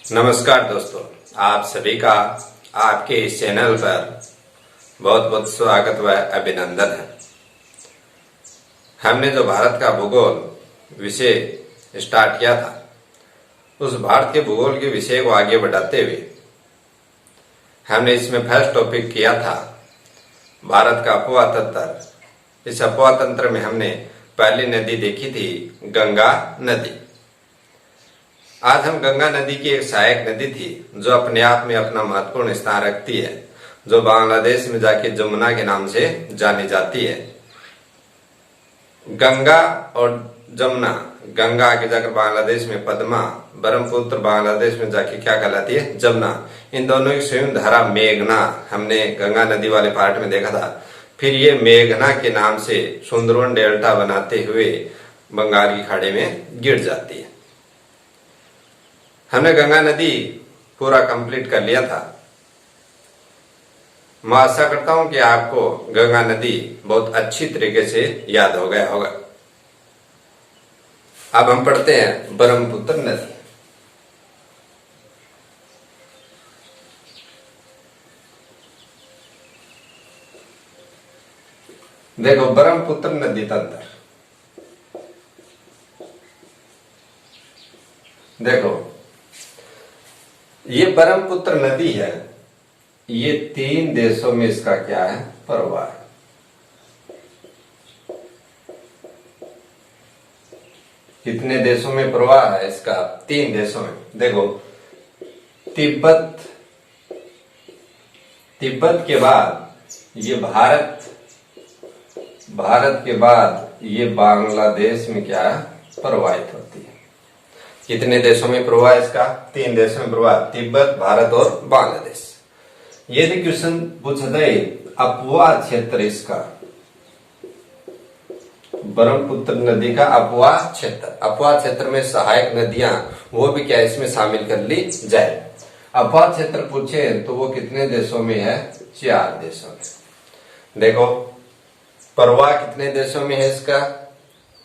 नमस्कार दोस्तों, आप सभी का आपके इस चैनल पर बहुत बहुत स्वागत व अभिनंदन है। हमने जो भारत का भूगोल विषय स्टार्ट किया था, उस भारत के भूगोल के विषय को आगे बढ़ाते हुए हमने इसमें फर्स्ट टॉपिक किया था भारत का अपवा तंत्र। इस अपवा तंत्र में हमने पहली नदी देखी थी गंगा नदी। आज हम गंगा नदी की एक सहायक नदी थी जो अपने आप में अपना महत्वपूर्ण स्थान रखती है, जो बांग्लादेश में जाके जमुना के नाम से जानी जाती है। गंगा और जमुना, गंगा आगे जाकर बांग्लादेश में पद्मा, ब्रह्मपुत्र बांग्लादेश में जाके क्या कहलाती है, जमुना। इन दोनों की संयुक्त धारा मेघना हमने गंगा नदी वाले पार्ट में देखा था। फिर ये मेघना के नाम से सुंदरवन डेल्टा बनाते हुए बंगाल की खाड़ी में गिर जाती है। हमने गंगा नदी पूरा कंप्लीट कर लिया था। मैं आशा करता हूं कि आपको गंगा नदी बहुत अच्छी तरीके से याद हो गया होगा। अब हम पढ़ते हैं ब्रह्मपुत्र नदी। देखो ब्रह्मपुत्र नदी तंत्र, देखो ये ब्रह्मपुत्र नदी है। ये 3 देशों में इसका क्या है, प्रवाह है। कितने देशों में प्रवाह है इसका? 3 देशों में। देखो तिब्बत के बाद ये भारत के बाद ये बांग्लादेश में क्या है, प्रवाहित होती है। कितने देशों में प्रवाह इसका? 3 देशों में प्रवाह, तिब्बत, भारत और बांग्लादेश। यदि क्वेश्चन पूछा जाए अपवा क्षेत्र इसका, ब्रह्मपुत्र नदी का अपवा क्षेत्र में सहायक नदियां वो भी क्या इसमें शामिल कर ली जाए। अपवा क्षेत्र पूछे तो वो कितने देशों में है? 4 देशों में। देखो प्रवाह कितने देशों में है इसका?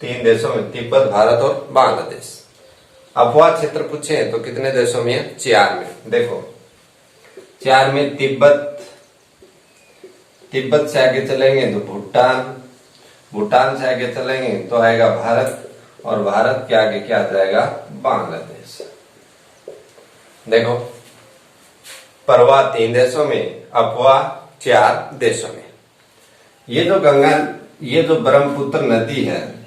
3 देशों में, तिब्बत, भारत और बांग्लादेश। अपवा क्षेत्र पूछे तो कितने देशों में है? 4 में। देखो 4 में तिब्बत से आगे चलेंगे तो भूटान से आगे चलेंगे तो आएगा भारत, और भारत के आगे क्या आ जाएगा? बांग्लादेश। देखो प्रवाह 3 देशों में, अपवा 4 देशों में। ये जो ब्रह्मपुत्र नदी है,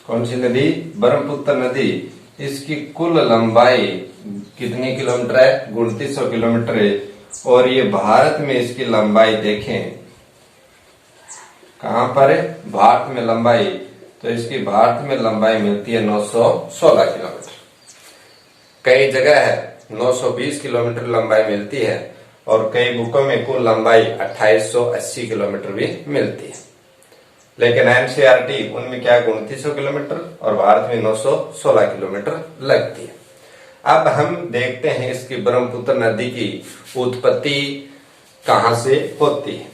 कौन सी नदी? ब्रह्मपुत्र नदी। इसकी कुल लंबाई कितनी किलोमीटर है? 2900 किलोमीटर है। और ये भारत में इसकी लंबाई देखें कहां पर है? भारत में लंबाई, तो इसकी भारत में लंबाई मिलती है 916 किलोमीटर। कई जगह है 920 किलोमीटर लंबाई मिलती है, और कई बुकों में कुल लंबाई 2880 किलोमीटर भी मिलती है। लेकिन एनसीईआरटी उनमें क्या 2900 किलोमीटर और भारत में 916 किलोमीटर लगती है। अब हम देखते हैं इसकी ब्रह्मपुत्र नदी की उत्पत्ति कहां से होती है।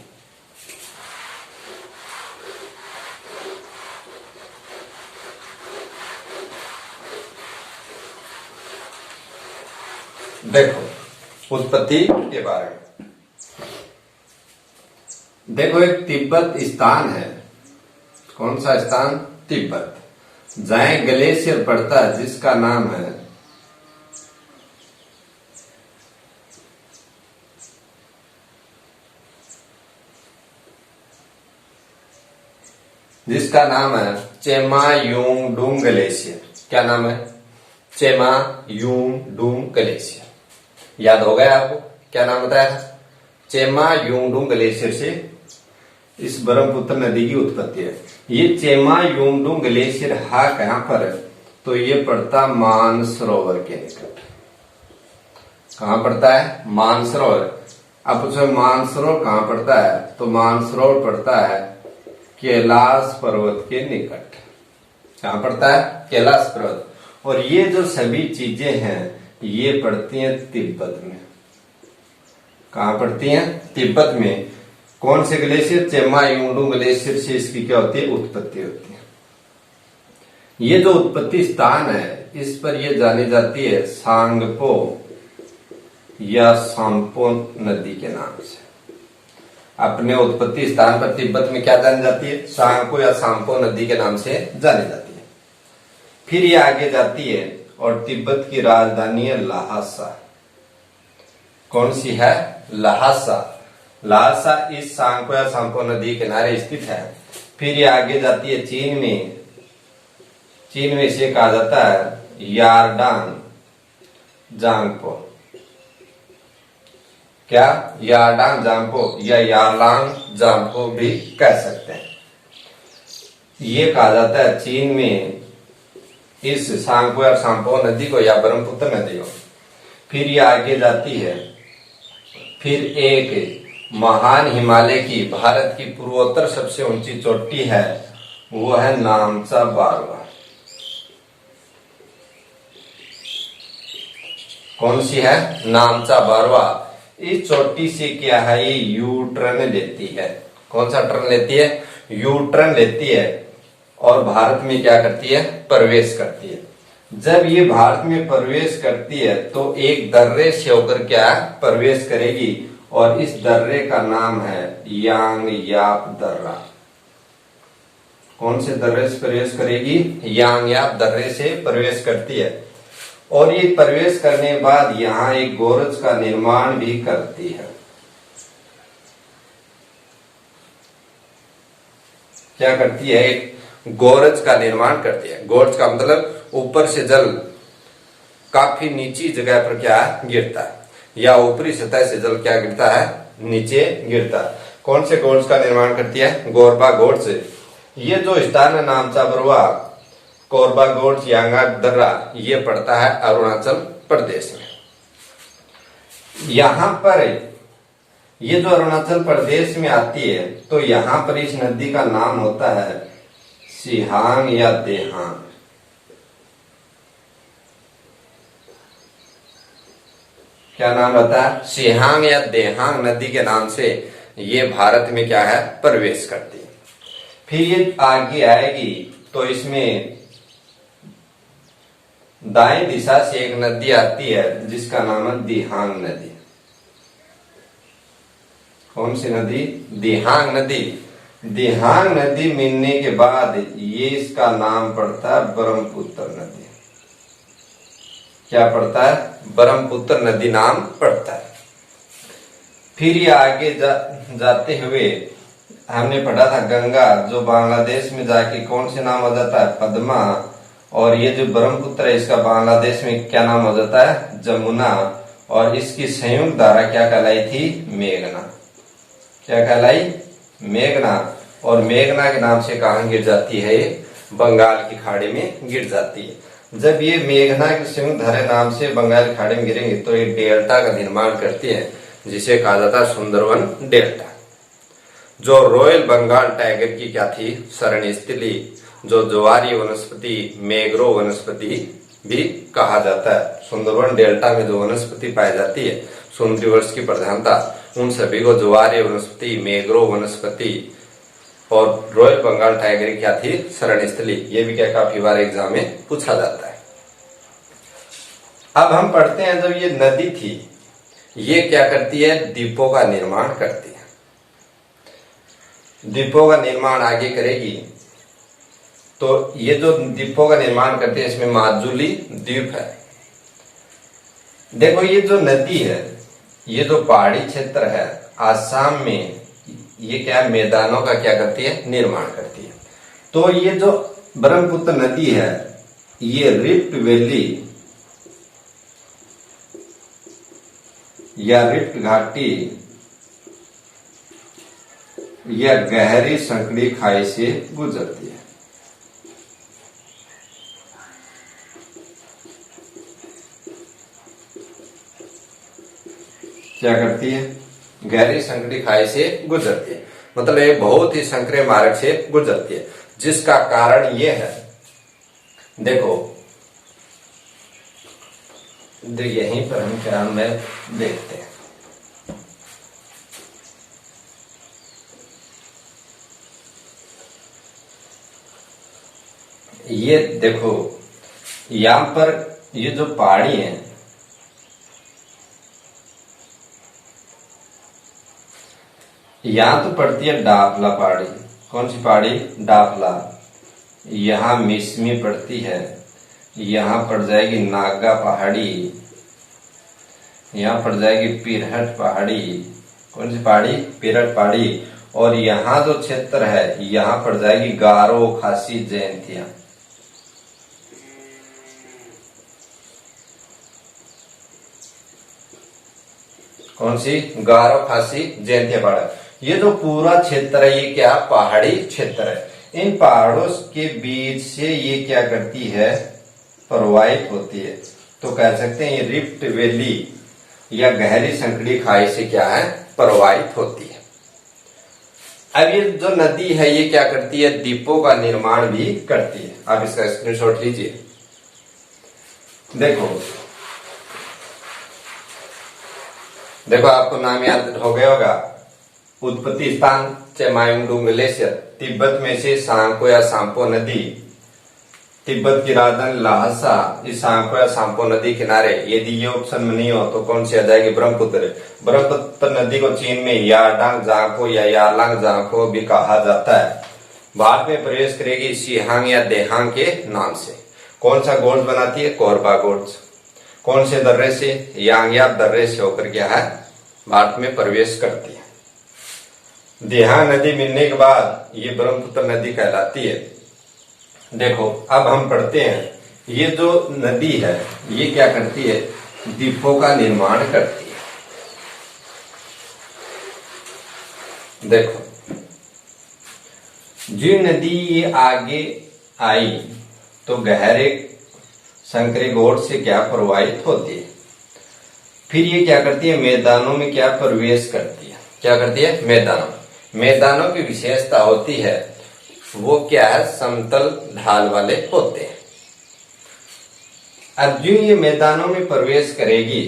देखो उत्पत्ति के बारे में, देखो एक तिब्बत स्थान है। कौन सा स्थान? तिब्बत। जहां ग्लेशियर पड़ता है जिसका नाम है चेमायुंगडुंग ग्लेशियर। क्या नाम है? चेमायुंगडुंग ग्लेशियर। याद हो गया आपको? क्या नाम बताया? चेमायुंगडुंग ग्लेशियर से इस ब्रह्मपुत्र नदी की उत्पत्ति है। ये चेमायुंगडुंग ग्लेशियर है कहां पर है? तो ये पड़ता मानसरोवर के निकट। कहां पड़ता है? मानसरोवर। अब पूछो मानसरोवर कहां पड़ता है? तो मानसरोवर पड़ता है कैलाश पर्वत के निकट। कहां पड़ता है? कैलाश पर्वत। और ये जो सभी चीजें हैं ये पड़ती हैं तिब्बत में। कहां पड़ती हैं? तिब्बत में। कौन से ग्लेशियर? चेमायुंगडुंग ग्लेशियर से इसकी क्या होती है? उत्पत्ति होती है। ये जो उत्पत्ति स्थान है इस पर ये जानी जाती है सांगपो या सांपो नदी के नाम से। अपने उत्पत्ति स्थान पर तिब्बत में क्या जानी जाती है? सांगपो या सांपो नदी के नाम से जानी जाती है। फिर ये आगे जाती है और तिब्बत की राजधानी है ल्हासा। कौन सी है? ल्हासा। ल्हासा इस सांगपो या सांपो नदी के किनारे स्थित है। फिर ये आगे जाती है चीन में। चीन में इसे कहा जाता है यारडांग जांगपो। क्या? यारडांग जांगपो या यारलांग जांगपो भी कह सकते हैं। ये कहा जाता है चीन में इस सांगपो या सांपो नदी को या ब्रह्मपुत्र नदी को। फिर ये आगे जाती है। फिर एक महान हिमालय की भारत की पूर्वोत्तर सबसे ऊंची चोटी है, वो है नामचा बारवा। कौन सी है? नामचा बारवा। इस चोटी से क्या है? ये यू टर्न लेती है। कौन सा टर्न लेती है? यू टर्न लेती है और भारत में क्या करती है? प्रवेश करती है। जब ये भारत में प्रवेश करती है तो एक दर्रे से होकर क्या प्रवेश करेगी, और इस दर्रे का नाम है यांगयाप दर्रा। कौन से दर्रे से प्रवेश करेगी? यांगयाप दर्रे से प्रवेश करती है। और ये प्रवेश करने के बाद यहाँ एक गोरज का निर्माण भी करती है। क्या करती है? एक गोरज का निर्माण करती है। गोरज का मतलब ऊपर से जल काफी नीची जगह पर क्या गिरता है, या ऊपरी सतह से जल क्या गिरता है? नीचे गिरता है। कौन से गोरज का निर्माण करती है? गोरबा गोरज। ये जो स्थान है नामचा बारवा, कोरबा गोरज, यांगयाप दर्रा, ये पड़ता है अरुणाचल प्रदेश में। यहां पर ये जो अरुणाचल प्रदेश में आती है तो यहां पर इस नदी का नाम होता है सिहांग या देहांग। क्या नाम होता है? सिहांग या देहांग नदी के नाम से ये भारत में क्या है? प्रवेश करती है। फिर ये आगे आएगी तो इसमें दाएं दिशा से एक नदी आती है जिसका नाम है दिहांग नदी। कौन सी नदी? दिहांग नदी। दिहांग नदी मिलने के बाद ये इसका नाम पड़ता है ब्रह्मपुत्र नदी। क्या पड़ता है? ब्रह्मपुत्र नदी नाम पड़ता है। फिर ये आगे जाते हुए हमने पढ़ा था गंगा, जो बांग्लादेश में जाके कौन से नाम हो जाता है? पद्मा। और ये जो ब्रह्मपुत्र है इसका बांग्लादेश में क्या नाम हो जाता है? जमुना। और इसकी संयुक्त धारा क्या कहलाई थी? मेघना। क्या कहलाई? मेघना। और मेघना के नाम से कहां गिर जाती है? बंगाल की खाड़ी में गिर जाती है। जब ये मेघना की संयुक्त धारा नाम से बंगाल की खाड़ी में गिरेंगे तो ये डेल्टा का निर्माण करती है, जिसे कहा जाता है सुंदरवन डेल्टा, जो रॉयल बंगाल टाइगर की क्या थी? शरण स्थली, जो ज्वारीय वनस्पति, मैंग्रोव वनस्पति भी कहा जाता है। सुंदरवन डेल्टा में जो वनस्पति पाई जाती है समुद्री वृक्ष की प्रधानता, उन सभी को ज्वारीय वनस्पति, मैंग्रोव वनस्पति और रॉयल बंगाल टाइगर क्या थी? शरण स्थली। ये भी क्या काफी बार एग्जाम में पूछा जाता है। अब हम पढ़ते हैं, जब ये नदी थी ये क्या करती है? द्वीपों का निर्माण करती है। द्वीपों का निर्माण आगे करेगी तो ये जो द्वीपों का निर्माण करती है इसमें माजुली द्वीप है। देखो ये जो नदी है, ये जो पहाड़ी क्षेत्र है आसाम में, ये क्या मैदानों का क्या करती है? निर्माण करती है। तो ये जो ब्रह्मपुत्र नदी है ये रिफ्ट वैली या रिफ्ट घाटी या गहरी संकरी खाई से गुजरती है। क्या करती है? गहरी संकरी खाई से गुजरती है। मतलब ये बहुत ही संकरे मार्ग से गुजरती है, जिसका कारण ये है, देखो यहीं पर हम क्या में देखते हैं। ये देखो यहां पर ये जो पहाड़ी है, यहां तो पड़ती है डाफला पहाड़ी। कौन सी पहाड़ी? डाफला। यहां मिसमी पड़ती है, यहां पड़ जाएगी नागा पहाड़ी, यहां पड़ जाएगी पिरहट पहाड़ी। कौन सी पहाड़ी? पिरहट पहाड़ी। और यहां जो क्षेत्र है यहां पड़ जाएगी गारो खासी जयंतिया। कौन सी? गारो खासी जयंतिया पहाड़ी। ये जो पूरा क्षेत्र है ये क्या? पहाड़ी क्षेत्र है। इन पहाड़ों के बीच से ये क्या करती है? प्रवाहित होती है। तो कह सकते हैं ये रिफ्ट वैली या गहरी संकड़ी खाई से क्या है? प्रवाहित होती है। अब ये जो नदी है ये क्या करती है? द्वीपों का निर्माण भी करती है। आप इसका स्क्रीनशॉट लीजिए। देखो देखो आपको नाम याद हो गया होगा। उत्पत्ति स्थान चेमायुंगडू ग्लेशियर, तिब्बत में से सांको या सांपो नदी, तिब्बत की राजधानी लाहसा, इस सांको या सांपो नदी किनारे। यदि ये ऑप्शन में नहीं हो तो कौन सी आ जाएगी? ब्रह्मपुत्र। ब्रह्मपुत्र नदी को चीन में यारडांग जाको या यारलांग जाको भी कहा जाता है। भारत में प्रवेश करेगी सिहांग या देहांग के नाम से। कौन सा गोल्ड बनाती है? कोरबा गोल्ड। कौन से दर्रे से? यांगयाब दर्रे से होकर क्या है? भारत में प्रवेश करती है। देहांग नदी मिलने के बाद ये ब्रह्मपुत्र नदी कहलाती है। देखो अब हम पढ़ते हैं, ये जो नदी है ये क्या करती है? द्वीपों का निर्माण करती है। देखो जो नदी ये आगे आई तो गहरे संकरे गोट से क्या प्रवाहित होती है, फिर ये क्या करती है? मैदानों में क्या प्रवेश करती है? क्या करती है? मैदानों। मैदानों की विशेषता होती है वो क्या है? समतल ढाल वाले होते हैं। अब जो ये मैदानों में प्रवेश करेगी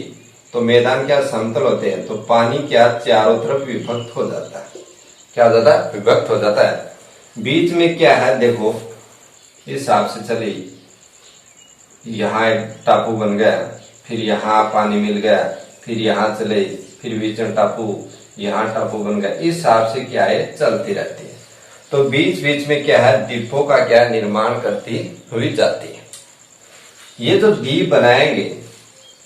तो मैदान क्या समतल होते हैं, तो पानी क्या चारों तरफ विभक्त हो जाता है। क्या हो जाता है? विभक्त हो जाता है। बीच में क्या है? देखो इस हिसाब से चले, यहाँ एक टापू बन गया, फिर यहाँ पानी मिल गया, फिर यहाँ चले, फिर बीच में टापू, यहाँ टापू बन गया। इस हिसाब से क्या है? चलती रहती है। तो बीच बीच में क्या है? द्वीपों का क्या निर्माण करती हुई जाती है। ये जो द्वीप बनाएंगे,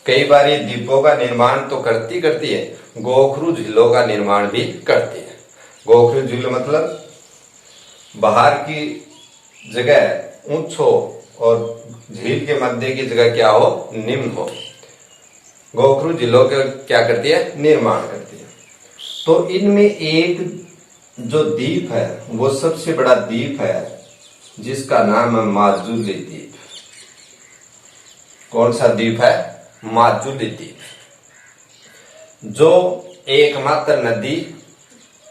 कई बार ये द्वीपों का निर्माण तो करती है, गोखरू झीलों का निर्माण भी करती है। गोखरू झील मतलब बाहर की जगह उच्च हो और झील के मध्य की जगह क्या हो? निम्न हो। गोखरू झीलों का क्या करती है? निर्माण करती है। तो इनमें एक जो द्वीप है वो सबसे बड़ा द्वीप है जिसका नाम है माजुली द्वीप। कौन सा द्वीप है? माजुली द्वीप। जो एकमात्र नदी,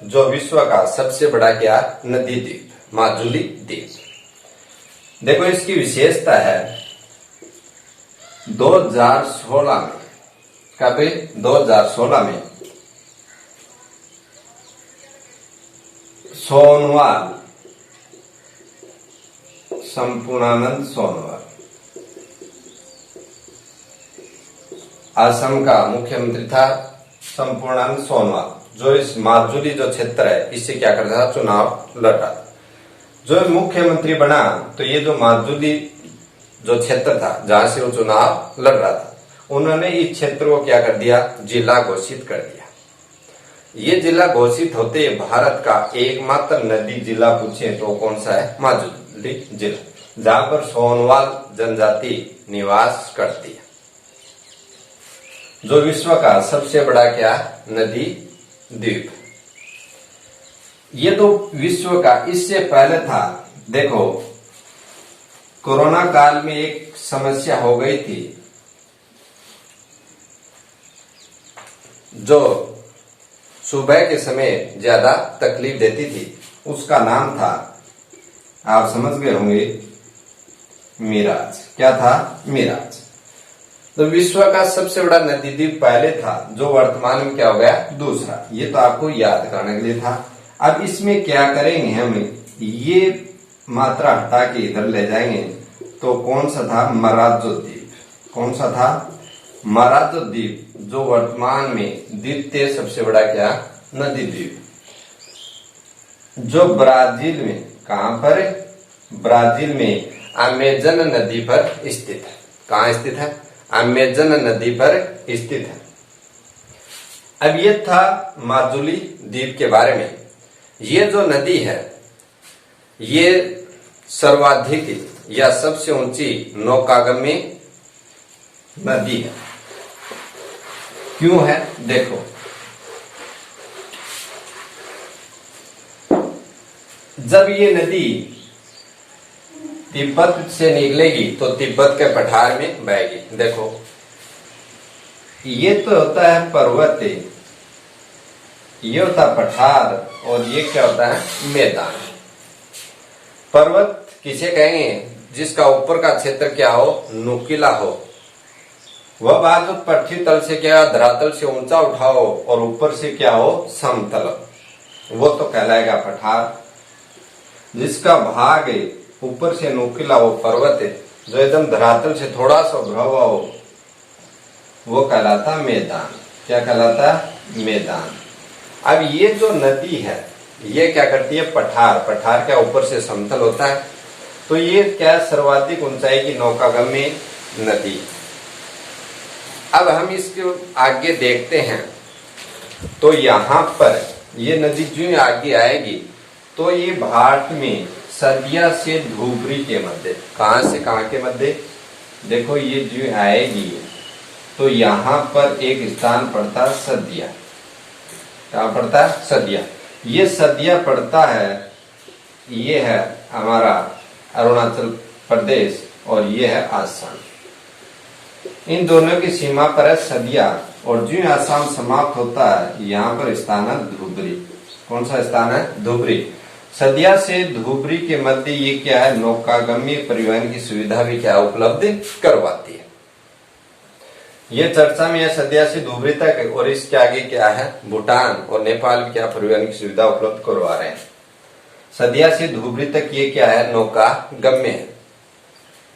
जो विश्व का सबसे बड़ा क्या? नदी द्वीप, माजुली द्वीप। देखो इसकी विशेषता है 2016 में, कभी 2016 में सोनवाल, संपूर्णानंद सोनवाल असम का मुख्यमंत्री था। संपूर्णानंद सोनवाल जो इस माजुली जो क्षेत्र है इससे क्या करता था? चुनाव लड़ा। जो मुख्यमंत्री बना तो ये जो माजुली जो क्षेत्र था जहां से वो चुनाव लड़ रहा था, उन्होंने इस क्षेत्र को क्या कर दिया? जिला घोषित कर दिया। ये जिला घोषित होते भारत का एकमात्र नदी जिला पूछे तो कौन सा है? माजुली जिला, जहां पर सोनवाल जनजाति निवास करती है। जो विश्व का सबसे बड़ा क्या? नदी द्वीप। ये तो विश्व का, इससे पहले था। देखो कोरोना काल में एक समस्या हो गई थी जो सुबह के समय ज्यादा तकलीफ देती थी, उसका नाम था, आप समझ गए होंगे, मिराज। क्या था? मिराज। तो विश्व का सबसे बड़ा नदी द्वीप पहले था, जो वर्तमान में क्या हो गया? दूसरा। ये तो आपको याद करने के लिए था। अब इसमें क्या करेंगे हम? ये मात्रा हटा के इधर ले जाएंगे तो कौन सा था? मराजो द्वीप। कौन सा था? मराजो द्वीप, जो वर्तमान में द्वितीय सबसे बड़ा क्या नदी द्वीप, जो ब्राजील में, कहां पर? ब्राजील में अमेजन नदी पर स्थित है। कहां स्थित है? अमेजन नदी पर स्थित है। अब ये था माजुली द्वीप के बारे में। ये जो नदी है ये सर्वाधिक या सबसे ऊंची नौकागम्य नदी है। क्यों है? देखो, जब ये नदी तिब्बत से निकलेगी तो तिब्बत के पठार में बहेगी। देखो, ये तो होता है पर्वत, ये होता है पठार, और ये क्या होता है? मैदान। पर्वत किसे कहेंगे? जिसका ऊपर का क्षेत्र क्या हो? नुकीला हो। वह भाग जो पृथ्वी तल से क्या, धरातल से ऊंचा उठाओ और ऊपर से क्या हो? समतल, वो तो कहलाएगा पठार। जिसका भाग ऊपर से नुकीला हो, पर्वत है, जो एकदम धरातल से थोड़ा सा उभरा हुआ हो, वो कहलाता मैदान। क्या कहलाता? मैदान। अब ये जो नदी है ये क्या करती है? पठार। पठार क्या ऊपर से समतल होता है, तो ये क्या सर्वाधिक ऊंचाई की नौकागम्य नदी। अब हम इसके आगे देखते हैं तो यहां पर ये नदी जो आगे आएगी तो ये भारत में सदिया से धुबरी के मध्य, कहां से कहां के मध्य? देखो, ये जो आएगी तो यहां पर एक स्थान पड़ता है सदिया। कहां पड़ता है? सदिया। ये सदिया पड़ता है, ये है हमारा अरुणाचल प्रदेश और ये है आसाम। इन दोनों की सीमा पर है सदिया, और जो आसाम समाप्त होता है यहाँ पर स्थान है धुबरी। कौन सा स्थान है? धुबरी। सदिया से धुबरी के मध्य ये क्या है? नौकागम्य परिवहन की सुविधा भी क्या उपलब्ध करवाती है। ये चर्चा में है सदिया से धुबरी तक, और इसके आगे क्या है? भूटान और नेपाल क्या परिवहन की सुविधा उपलब्ध करवा रहे हैं। सदिया से धुबरी तक ये क्या है? नौकागम्य है।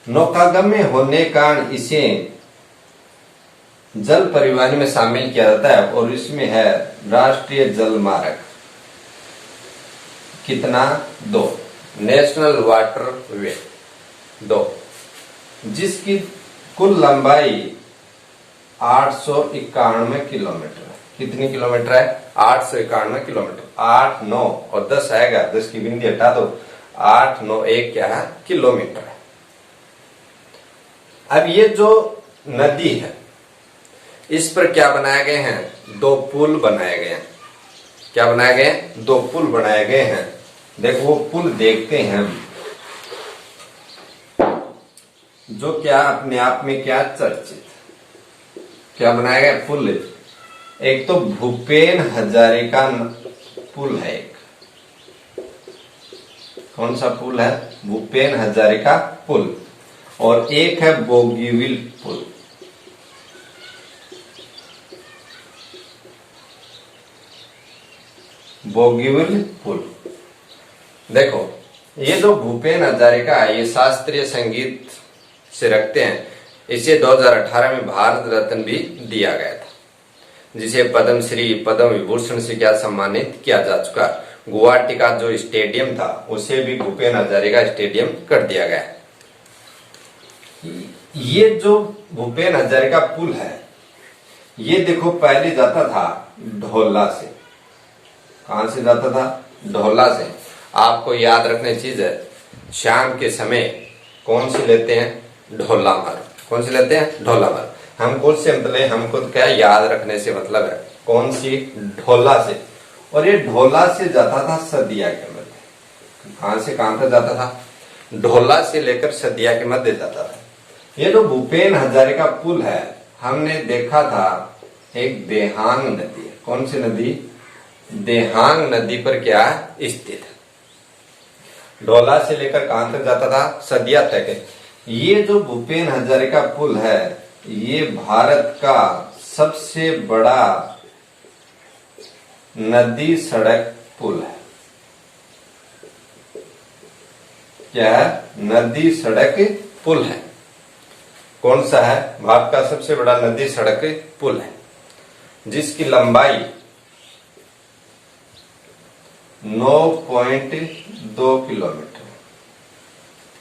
नौकागम्य होने के कारण इसे जल परिवहन में शामिल किया जाता है, और इसमें है राष्ट्रीय जल मार्ग। कितना? 2 नेशनल वाटर वे 2, जिसकी कुल लंबाई 891 किलोमीटर है। कितनी किलोमीटर है? 891 किलोमीटर। 8, 9 और 10 आएगा, 10 की बिंदी हटा दो, 8, 9, 1 क्या है? किलोमीटर है। अब ये जो नदी है इस पर क्या बनाए गए हैं? 2 पुल बनाए गए हैं। क्या बनाए गए हैं? 2 पुल बनाए गए हैं। देखो, वो पुल देखते हैं हम, जो क्या अपने आप में क्या चर्चित। क्या बनाया गया? पुल। एक तो भूपेन हजारिका पुल है, एक कौन सा पुल है? भूपेन हजारिका पुल। और एक है बोगीविल पुल। बोगीविल पुल। देखो, ये जो भूपेन हजारिका है ये शास्त्रीय संगीत से रखते हैं। इसे 2018 में भारत रत्न भी दिया गया था, जिसे पद्म श्री, पद्म विभूषण से क्या सम्मानित किया जा चुका। गुवाहाटी का जो स्टेडियम था उसे भी भूपेन हजारिका स्टेडियम कर दिया गया। ये जो भूपेन हजारिका पुल है ये देखो पहले जाता था ढोला से। कहां से जाता था? ढोला से। आपको याद रखने चीज है, शाम के समय कौन से लेते हैं? ढोला मार। कौन से लेते हैं? ढोला मार। हमको से मतलब हमको क्या याद रखने से मतलब है, कौन सी? ढोला से। और ये ढोला से जाता था सदिया के मध्य। कहां से कहां तक जाता था? ढोला से लेकर सदिया के मध्य जाता था। ये जो भूपेन हजारिका पुल है हमने देखा था एक देहांग नदी है। कौन सी नदी? देहांग नदी पर क्या स्थित है। ढोला से लेकर कहां तक जाता था? सदिया तक। ये जो भूपेन हजारिका पुल है ये भारत का सबसे बड़ा नदी सड़क पुल है। क्या है? नदी सड़क पुल है। कौन सा है? भारत का सबसे बड़ा नदी सड़क पुल है जिसकी लंबाई 9.2 किलोमीटर।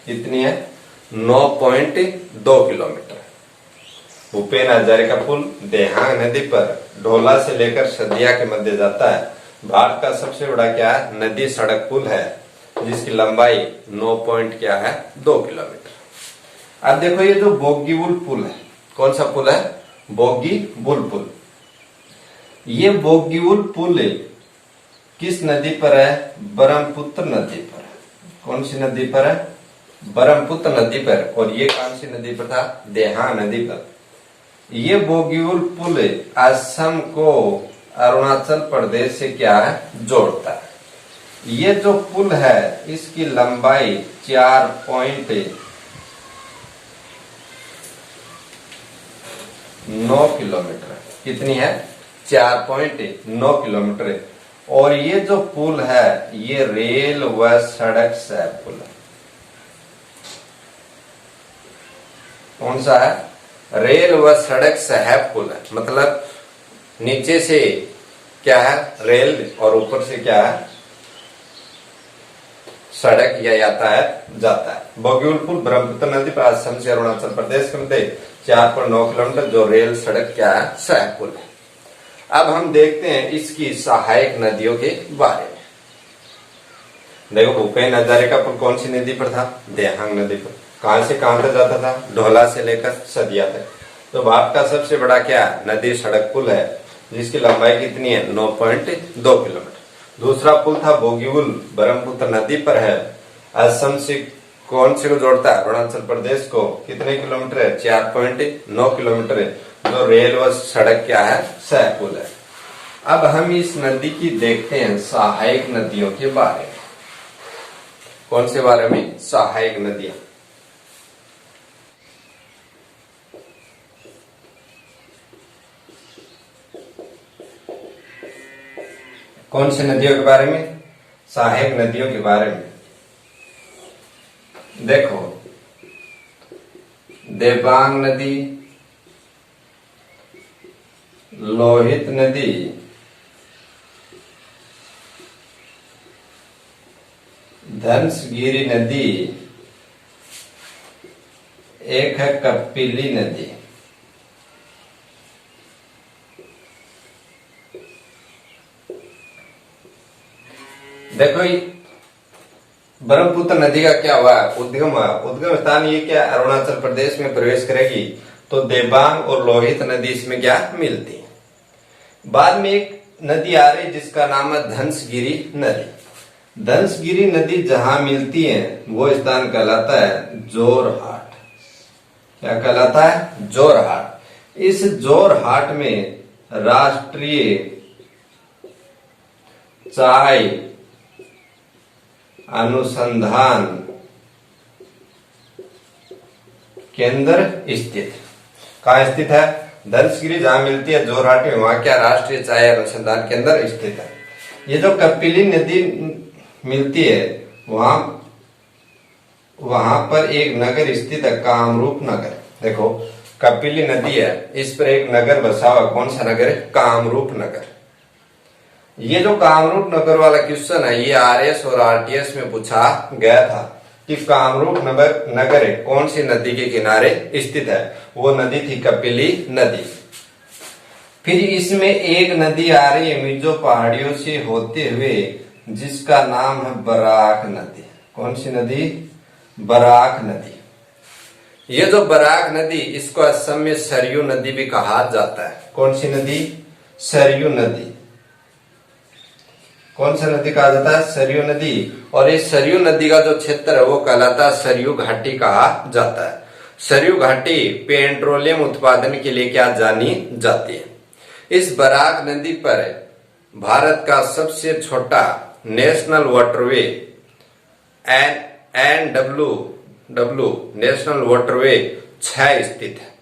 कितनी है? 9.2 किलोमीटर। भूपेन हजारिका पुल देहांग नदी पर ढोला से लेकर सदिया के मध्य जाता है। भारत का सबसे बड़ा क्या है? नदी सड़क पुल है जिसकी लंबाई 9 क्या है? 2 किलोमीटर। अब देखो ये जो बोगीबील पुल है, कौन सा पुल है? बोगीबील पुल। ये बोगीबील पुल किस नदी पर है? ब्रह्मपुत्र नदी पर है। कौन सी नदी पर है? ब्रह्मपुत्र नदी पर। और ये कौन सी नदी पर था? देहांग नदी पर। ये बोगीबील पुल असम को अरुणाचल प्रदेश से क्या है? जोड़ता है। ये जो पुल है इसकी लंबाई 4.9 किलोमीटर है। कितनी है? 4.9 किलोमीटर है। और ये जो पुल है ये रेल व सड़क से पुल है। कौन सा है? रेल व सड़क सह पुल है। मतलब नीचे से क्या है? रेल और ऊपर से क्या है? सड़क या यातायात जाता है। बोगीबील पुल ब्रह्मपुत्र नदी पर असम से अरुणाचल प्रदेश के मध्य 4.9 किलोमीटर जो रेल सड़क क्या है? सह पुल है। अब हम देखते हैं इसकी सहायक नदियों के बारे में। देखो भूपेन हजारिका पुल कौन सी नदी पर था? देहांग नदी पर। कहां से कहां तक जाता था? ढोला से लेकर सदिया तक। तो भारत का सबसे बड़ा क्या नदी सड़क पुल है जिसकी लंबाई कितनी है? 9.2 किलोमीटर। दूसरा पुल था बोगीबील ब्रह्मपुत्र नदी पर है। असम से कौन से को जोड़ता है? अरुणाचल प्रदेश को। कितने किलोमीटर है? 4.9 किलोमीटर है जो रेल व सड़क क्या है? सह पुल है। अब हम इस नदी की देखते हैं सहायक नदियों के बारे में। कौन से बारे में? सहायक नदियां। कौन सी नदियों के बारे में? सहायक नदियों के बारे में। देखो देबांग नदी, लोहित नदी, धनसगिरी नदी, एक है कपिली नदी। देखो ब्रह्मपुत्र नदी का क्या हुआ? उद्गम स्थान ये क्या? अरुणाचल प्रदेश में प्रवेश करेगी तो देबांग और लोहित नदी इसमें क्या मिलती है। बाद में एक नदी आ रही जिसका नाम है धनसगिरी नदी। धनसगिरी नदी जहां मिलती है वो स्थान कहलाता है जोरहाट। क्या कहलाता है? जोरहाट। इस जोरहाट में राष्ट्रीय चाय अनुसंधान केंद्र स्थित। कहाँ स्थित है? धनसगिरी जहां मिलती है जोरहाट में, वहां क्या राष्ट्रीय चाय अनुसंधान केंद्र स्थित है। ये जो कपिली नदी मिलती है वहां पर एक नगर स्थित है, कामरूप नगर। देखो कपिली नदी है, इस पर एक नगर बसा हुआ। कौन सा नगर है? कामरूप नगर। ये जो कामरूप नगर वाला क्वेश्चन है ये आरएस और आरटीएस में पूछा गया था कि कामरूप नगर कौन सी नदी के किनारे स्थित है? वो नदी थी कपिली नदी। फिर इसमें एक नदी आ रही है मिजो पहाड़ियों से होते हुए जिसका नाम है बराक नदी। कौन सी नदी? बराक नदी। ये जो बराक नदी इसको असम में सरयू नदी भी कहा जाता है। कौन सी नदी? सरयू नदी। कौन सा नदी कहा जाता है? सरयू नदी। और इस सरयू नदी का जो क्षेत्र है वो कहलाता है सरयू घाटी कहा जाता है। सरयू घाटी पेट्रोलियम उत्पादन के लिए क्या जानी जाती है। इस बराक नदी पर भारत का सबसे छोटा national waterway NW national waterway 6 स्थित है,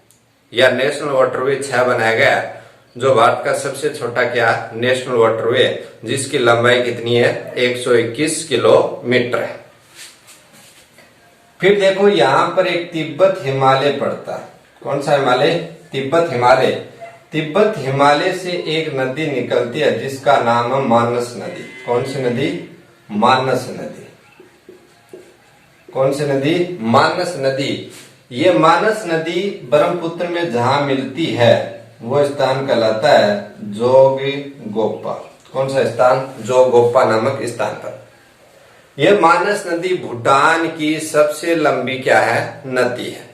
या नेशनल वाटरवे 6 बनाया गया, जो भारत का सबसे छोटा क्या नेशनल वाटरवे है जिसकी लंबाई कितनी है? 121 किलोमीटर है। फिर देखो यहाँ पर एक तिब्बत हिमालय पड़ता है। कौन सा हिमालय? तिब्बत हिमालय। तिब्बत हिमालय से एक नदी निकलती है जिसका नाम है मानस नदी। कौन सी नदी? मानस नदी। कौन सी नदी? मानस नदी। ये मानस नदी ब्रह्मपुत्र में जहां मिलती है वो स्थान कहलाता है जोगीघोपा। कौन सा स्थान? जोगीघोपा नामक स्थान पर। यह मानस नदी भूटान की सबसे लंबी क्या है? नदी है।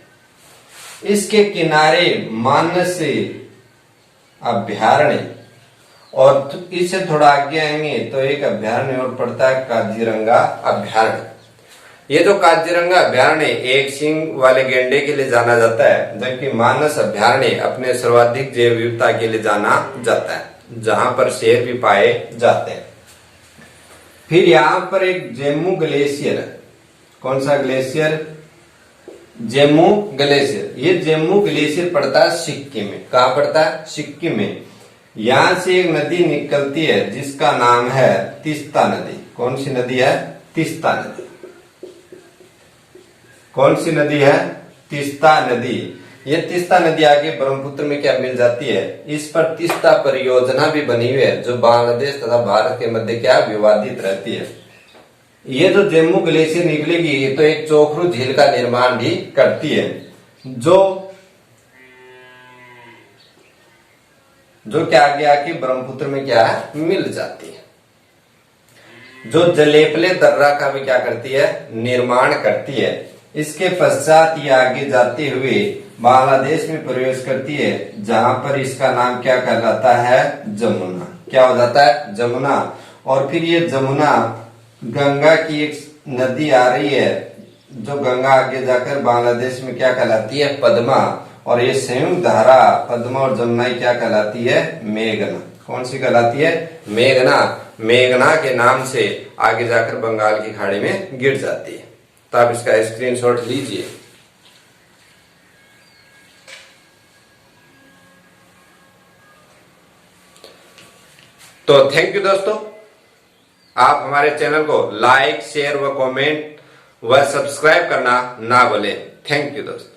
इसके किनारे मानस अभ्यारण्य, और इससे थोड़ा आगे आएंगे तो एक अभ्यारण्य और पड़ता है काजीरंगा अभ्यारण्य। ये जो काजीरंगा अभ्यारण्य एक सींग वाले गेंडे के लिए जाना जाता है, जबकि मानस अभ्यारण्य अपने सर्वाधिक जैव विविधता के लिए जाना जाता है, जहां पर शेर भी पाए जाते हैं। फिर यहाँ पर एक जेमू ग्लेशियर है। कौन सा ग्लेशियर? जेमू ग्लेशियर। ये जेमू ग्लेशियर पड़ता है सिक्किम में। कहाँ पड़ता है? सिक्किम में। यहाँ से एक नदी निकलती है जिसका नाम है तीस्ता नदी। कौन सी नदी है? तीस्ता नदी। कौन सी नदी है? तीस्ता नदी। ये तीस्ता नदी आगे ब्रह्मपुत्र में क्या मिल जाती है? इस पर तीस्ता परियोजना भी बनी हुई है जो बांग्लादेश तथा भारत के मध्य क्या विवादित रहती है। ये जो जेमू ग्लेशियर निकलेगी ये तो एक चोखरू झील का निर्माण भी करती है जो क्या आगे आके ब्रह्मपुत्र में क्या है? मिल जाती है। जो जलेपले दर्रा का भी क्या करती है? निर्माण करती है। इसके पश्चात ये आगे जाते हुए बांग्लादेश में प्रवेश करती है जहां पर इसका नाम क्या कहलाता है? जमुना। क्या हो जाता है? जमुना। और फिर ये जमुना गंगा की एक नदी आ रही है जो गंगा आगे जाकर बांग्लादेश में क्या कहलाती है? पद्मा। और ये संयुक्त धारा पद्मा और जमुना क्या कहलाती है? मेघना। कौन सी कहलाती है? मेघना। मेघना के नाम से आगे जाकर बंगाल की खाड़ी में गिर जाती है। तो आप इसका स्क्रीनशॉट लीजिए। तो थैंक यू दोस्तों। आप हमारे चैनल को लाइक, शेयर व कमेंट व सब्सक्राइब करना ना भूलें। थैंक यू दोस्तों।